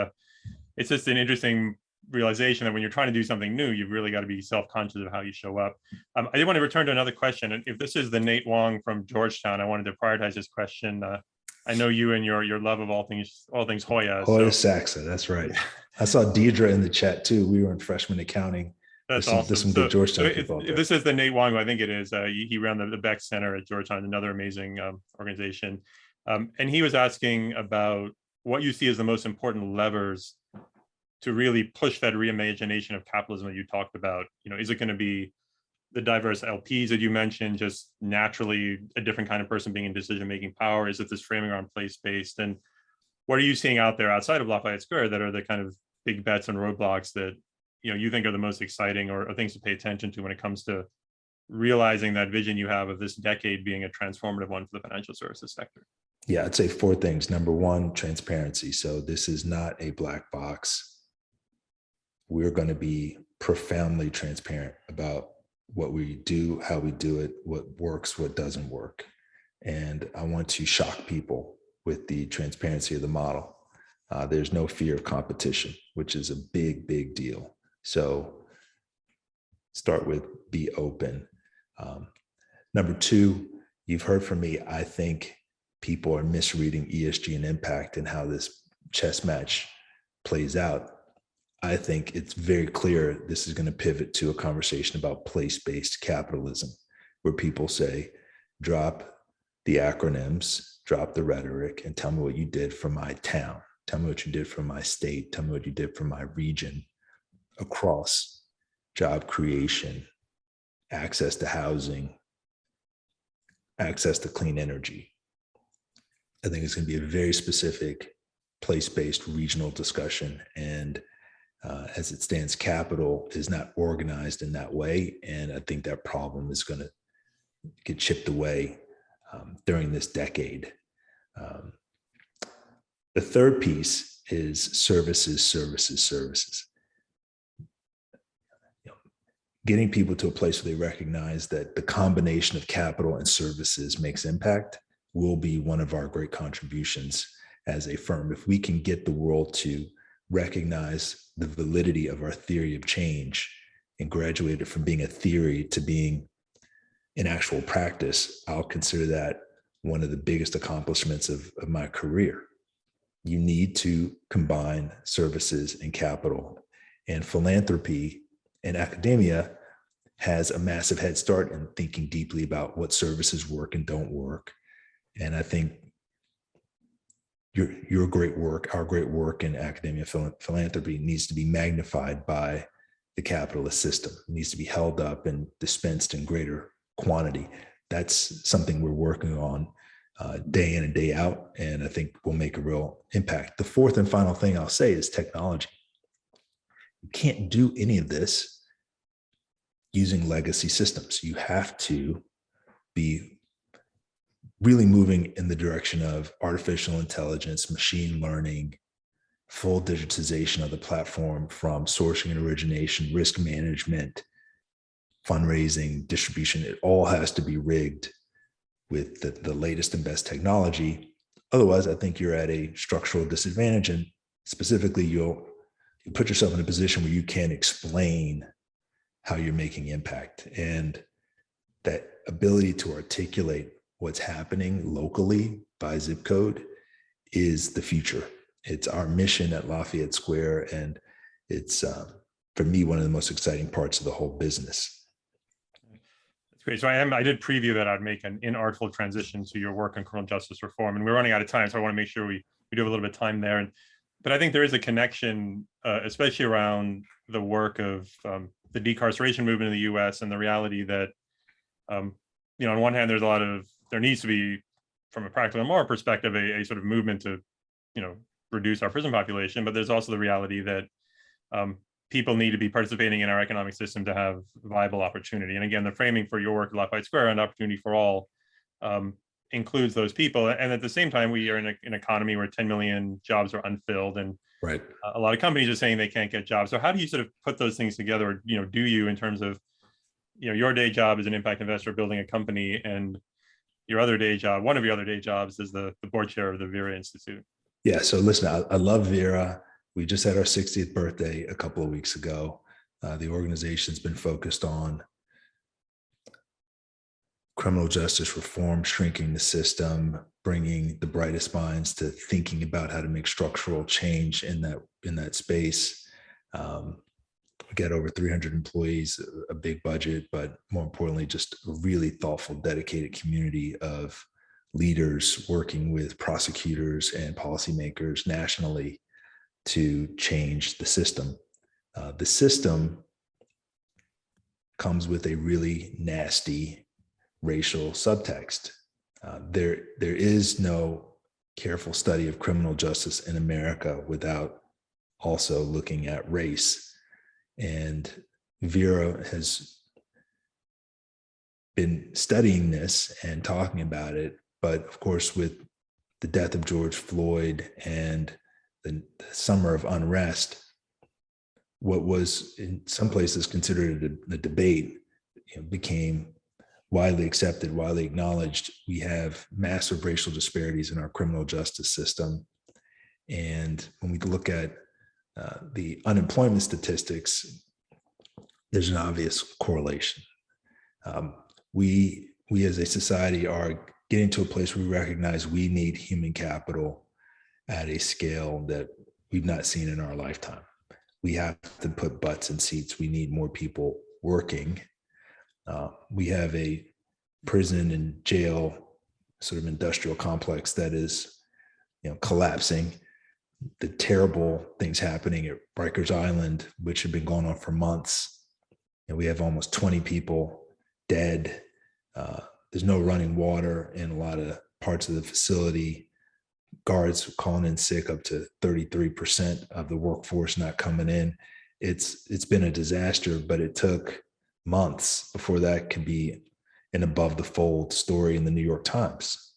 just an interesting realization that when you're trying to do something new, you've really got to be self-conscious of how you show up. I did want to return to another question. And if this is the Nate Wong from Georgetown, I wanted to prioritize this question. I know you and your love of all things Hoya. Hoya Saxa, that's right. I saw Deidre in the chat too. We were in freshman accounting. That's awesome. There's some good Georgetown people out there. This is the Nate Wong, I think it is. He ran the Beck Center at Georgetown, another amazing organization. And he was asking about what you see as the most important levers to really push that reimagination of capitalism that you talked about. Is it going to be the diverse LPs that you mentioned, just naturally a different kind of person being in decision-making power? Is it this framing around place-based? And what are you seeing out there outside of Lafayette Square that are the kind of big bets and roadblocks that you think are the most exciting or things to pay attention to when it comes to realizing that vision you have of this decade being a transformative one for the financial services sector? Yeah, I'd say 4 things. Number 1, transparency. So this is not a black box. We're going to be profoundly transparent about what we do, how we do it, what works, what doesn't work. And I want to shock people with the transparency of the model. There's no fear of competition, which is a big, big deal. So start with be open. Number 2, you've heard from me, I think people are misreading ESG and impact and how this chess match plays out. I think it's very clear this is going to pivot to a conversation about place-based capitalism, where people say, drop the acronyms, drop the rhetoric, and tell me what you did for my town. Tell me what you did for my state. Tell me what you did for my region, across job creation, access to housing, access to clean energy. I think it's going to be a very specific place-based regional discussion. And as it stands, capital is not organized in that way. And I think that problem is going to get chipped away during this decade. The third piece is services. Getting people to a place where they recognize that the combination of capital and services makes impact will be one of our great contributions as a firm. If we can get the world to recognize the validity of our theory of change and graduate it from being a theory to being an actual practice, I'll consider that one of the biggest accomplishments of my career. You need to combine services and capital, and philanthropy and academia has a massive head start in thinking deeply about what services work and don't work. And I think your great work, our great work in academia philanthropy needs to be magnified by the capitalist system. It needs to be held up and dispensed in greater quantity. That's something we're working on day in and day out, and I think will make a real impact. The fourth and final thing I'll say is technology. You can't do any of this using legacy systems. You have to be really moving in the direction of artificial intelligence, machine learning, full digitization of the platform, from sourcing and origination, risk management, fundraising, distribution. It all has to be rigged with the latest and best technology. Otherwise, I think you're at a structural disadvantage, and specifically you put yourself in a position where you can't explain how you're making impact. And that ability to articulate what's happening locally by zip code is the future. It's our mission at Lafayette Square, and it's, for me, one of the most exciting parts of the whole business. That's great. So I did preview that I'd make an inartful transition to your work on criminal justice reform, and we're running out of time, so I want to make sure we do have a little bit of time there. But I think there is a connection, especially around the work of the decarceration movement in the U.S. and the reality that, on one hand, there needs to be, from a practical and moral perspective, a sort of movement to, reduce our prison population. But there's also the reality that people need to be participating in our economic system to have viable opportunity. And again, the framing for your work at Lafayette Square and Opportunity for All includes those people. And at the same time, we are in an economy where 10 million jobs are unfilled, and Right. A lot of companies are saying they can't get jobs. So how do you sort of put those things together? Or, do you, in terms of, your day job as an impact investor building a company, and your other day job, one of your other day jobs is the board chair of the Vera Institute? Yeah. So listen, I love Vera. We just had our 60th birthday a couple of weeks ago. The organization's been focused on criminal justice reform, shrinking the system, bringing the brightest minds to thinking about how to make structural change in that space. We got over 300 employees, a big budget, but more importantly, just a really thoughtful, dedicated community of leaders working with prosecutors and policymakers nationally to change the system. The system comes with a really nasty racial subtext. There is no careful study of criminal justice in America without also looking at race. And Vera has been studying this and talking about it. But of course, with the death of George Floyd and the summer of unrest, what was in some places considered a debate became widely accepted, widely acknowledged. We have massive racial disparities in our criminal justice system. And when we look at the unemployment statistics, there's an obvious correlation. We as a society are getting to a place where we recognize we need human capital at a scale that we've not seen in our lifetime. We have to put butts in seats. We need more people working. We have a prison and jail sort of industrial complex that is, collapsing. The terrible things happening at Rikers Island, which have been going on for months. And we have almost 20 people dead. There's no running water in a lot of parts of the facility. Guards calling in sick, up to 33% of the workforce not coming in. It's been a disaster, but it took months before that could be an above the fold story in the New York Times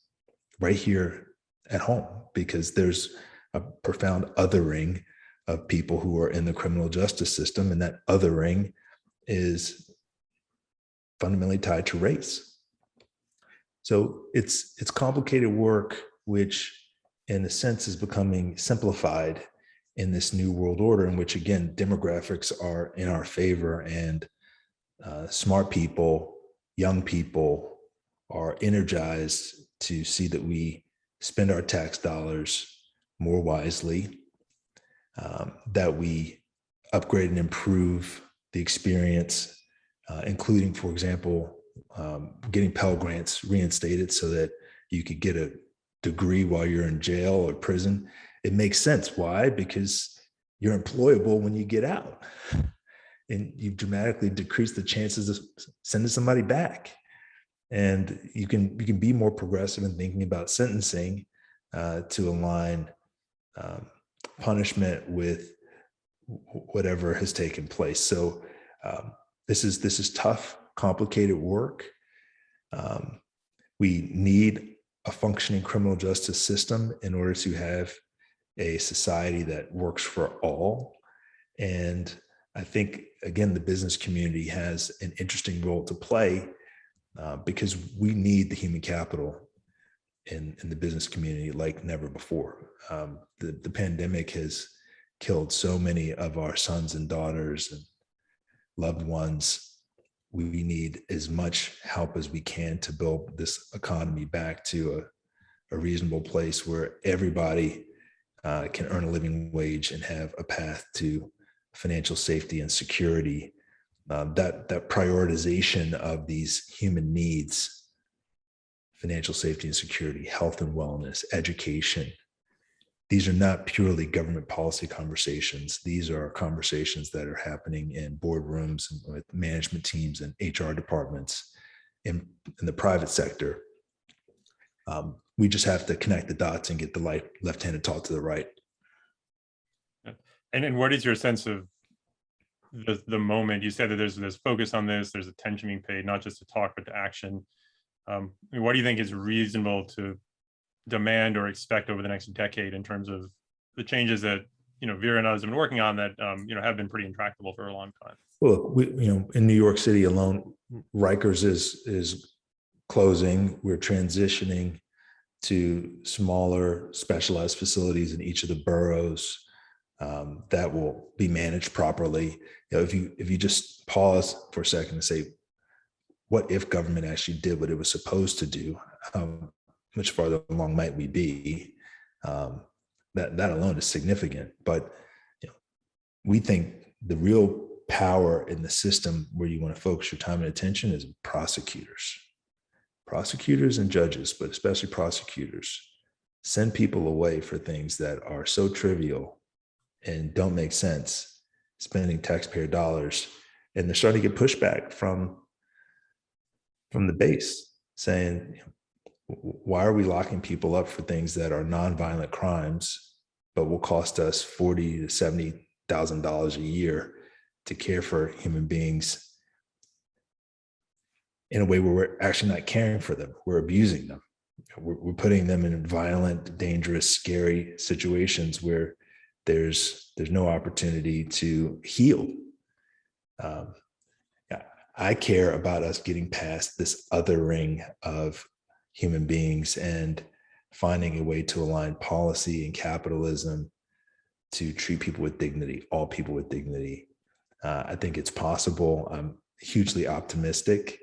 right here at home, because there's a profound othering of people who are in the criminal justice system, and that othering is fundamentally tied to race. So it's complicated work, which in a sense is becoming simplified in this new world order, in which, again, demographics are in our favor, and smart people, young people are energized to see that we spend our tax dollars more wisely, that we upgrade and improve the experience, including, for example, getting Pell Grants reinstated so that you could get a degree while you're in jail or prison. It makes sense. Why? Because you're employable when you get out, and you dramatically decrease the chances of sending somebody back. And you can be more progressive in thinking about sentencing to align punishment with whatever has taken place. So this is tough, complicated work. We need a functioning criminal justice system in order to have a society that works for all. And I think, again, the business community has an interesting role to play because we need the human capital in the business community like never before. The pandemic has killed so many of our sons and daughters and loved ones. We need as much help as we can to build this economy back to a reasonable place where everybody can earn a living wage and have a path to financial safety and security. That prioritization of these human needs, financial safety and security, health and wellness, education, these are not purely government policy conversations. These are conversations that are happening in boardrooms and with management teams and HR departments in the private sector. We just have to connect the dots and get the left-handed talk to the right. And what is your sense of the moment? You said that there's focus on this, there's attention being paid, not just to talk, but to action. What do you think is reasonable to demand or expect over the next decade in terms of the changes that Vera and others have been working on that, have been pretty intractable for a long time. Well, in New York City alone, Rikers is closing. We're transitioning to smaller specialized facilities in each of the boroughs that will be managed properly. If you just pause for a second and say, what if government actually did what it was supposed to do? How much farther along might we be? That alone is significant. But we think the real power in the system where you want to focus your time and attention is prosecutors and judges, but especially prosecutors. Send people away for things that are so trivial and don't make sense, spending taxpayer dollars. And they're starting to get pushback from the base saying, why are we locking people up for things that are nonviolent crimes, but will cost us $40,000 to $70,000 a year to care for human beings in a way where we're actually not caring for them, we're abusing them. We're putting them in violent, dangerous, scary situations where there's no opportunity to heal. I care about us getting past this othering of human beings and finding a way to align policy and capitalism to treat people with dignity, all people with dignity. I think it's possible. I'm hugely optimistic.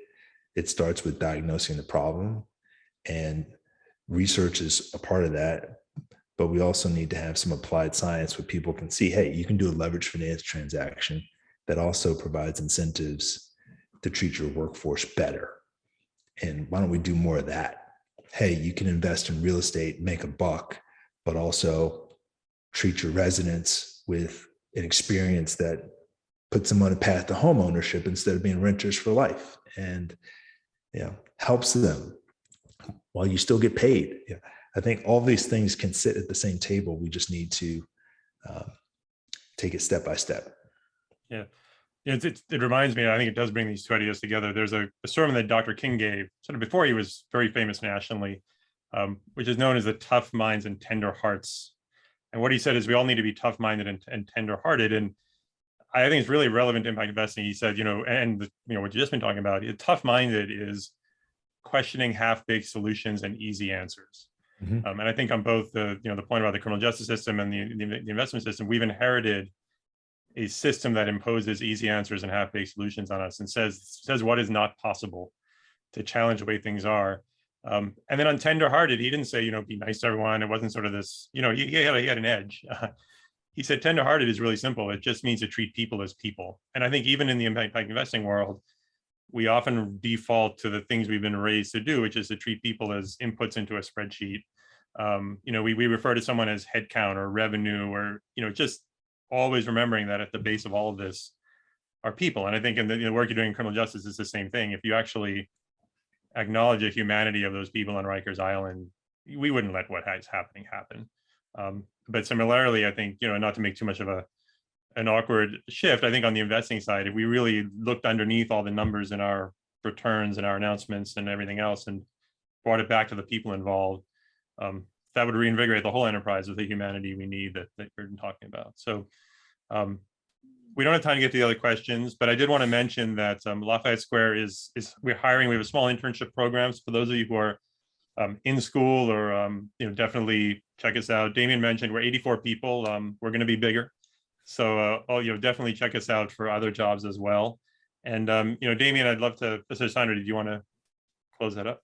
It starts with diagnosing the problem, and research is a part of that. But we also need to have some applied science where people can see, hey, you can do a leveraged finance transaction that also provides incentives to treat your workforce better. And why don't we do more of that? Hey, you can invest in real estate, make a buck, but also treat your residents with an experience that puts them on a path to home ownership instead of being renters for life, and helps them while you still get paid. I think all these things can sit at the same table. We just need to take it step by step. Yeah. It reminds me, I think it does bring these two ideas together. There's a sermon that Dr. King gave sort of before he was very famous nationally, which is known as the tough minds and tender hearts. And what he said is we all need to be tough-minded and tender-hearted. And I think it's really relevant to impact investing. He said, what you've just been talking about, tough-minded is questioning half-baked solutions and easy answers. Mm-hmm. And I think on both the point about the criminal justice system and the investment system, we've inherited a system that imposes easy answers and half-baked solutions on us and says what is not possible, to challenge the way things are. And then on tender-hearted, he didn't say, be nice to everyone. It wasn't sort of this, he had an edge. He said tender-hearted is really simple. It just means to treat people as people. And I think even in the impact investing world, we often default to the things we've been raised to do, which is to treat people as inputs into a spreadsheet. We refer to someone as headcount or revenue, or, just always remembering that at the base of all of this are people. And I think in the work you're doing in criminal justice is the same thing. If you actually acknowledge the humanity of those people on Rikers Island, we wouldn't let what is happening happen. But similarly, I think, not to make too much of an awkward shift, I think on the investing side, if we really looked underneath all the numbers in our returns and our announcements and everything else and brought it back to the people involved, that would reinvigorate the whole enterprise with the humanity we need that we're talking about. So we don't have time to get to the other questions, but I did want to mention that Lafayette Square we're hiring. We have a small internship programs for those of you who are in school, or definitely check us out. Damien mentioned we're 84 people. We're going to be bigger, so definitely check us out for other jobs as well. And Damien, I'd love to. Sandra, did you want to close that up?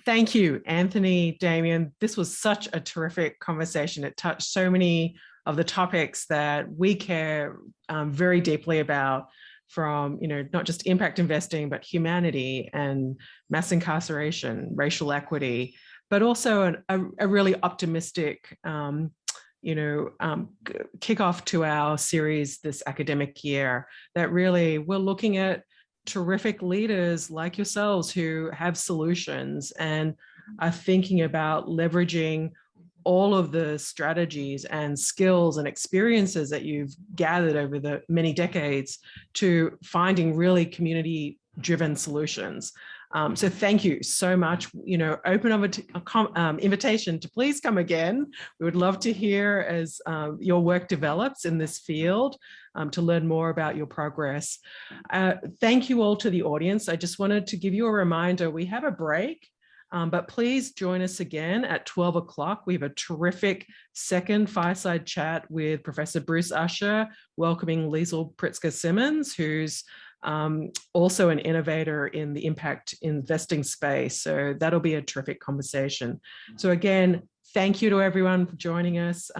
Thank you, Anthony, Damien. This was such a terrific conversation. It touched so many of the topics that we care very deeply about, from not just impact investing, but humanity and mass incarceration, racial equity, but also a really optimistic kickoff to our series this academic year, that really we're looking at terrific leaders like yourselves who have solutions and are thinking about leveraging all of the strategies and skills and experiences that you've gathered over the many decades to finding really community-driven solutions. So thank you so much. You know, open invitation to please come again. We would love to hear as your work develops in this field, to learn more about your progress. Thank you all to the audience. I just wanted to give you a reminder, we have a break, but please join us again at 12 o'clock. We have a terrific second fireside chat with Professor Bruce Usher, welcoming Liesl Pritzker-Simmons, who's also an innovator in the impact investing space. So that'll be a terrific conversation. So again, thank you to everyone for joining us.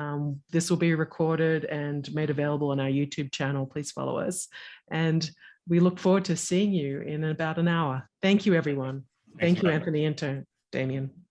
This will be recorded and made available on our YouTube channel. Please follow us. And we look forward to seeing you in about an hour. Thank you, everyone. Thank you, Anthony and Damien.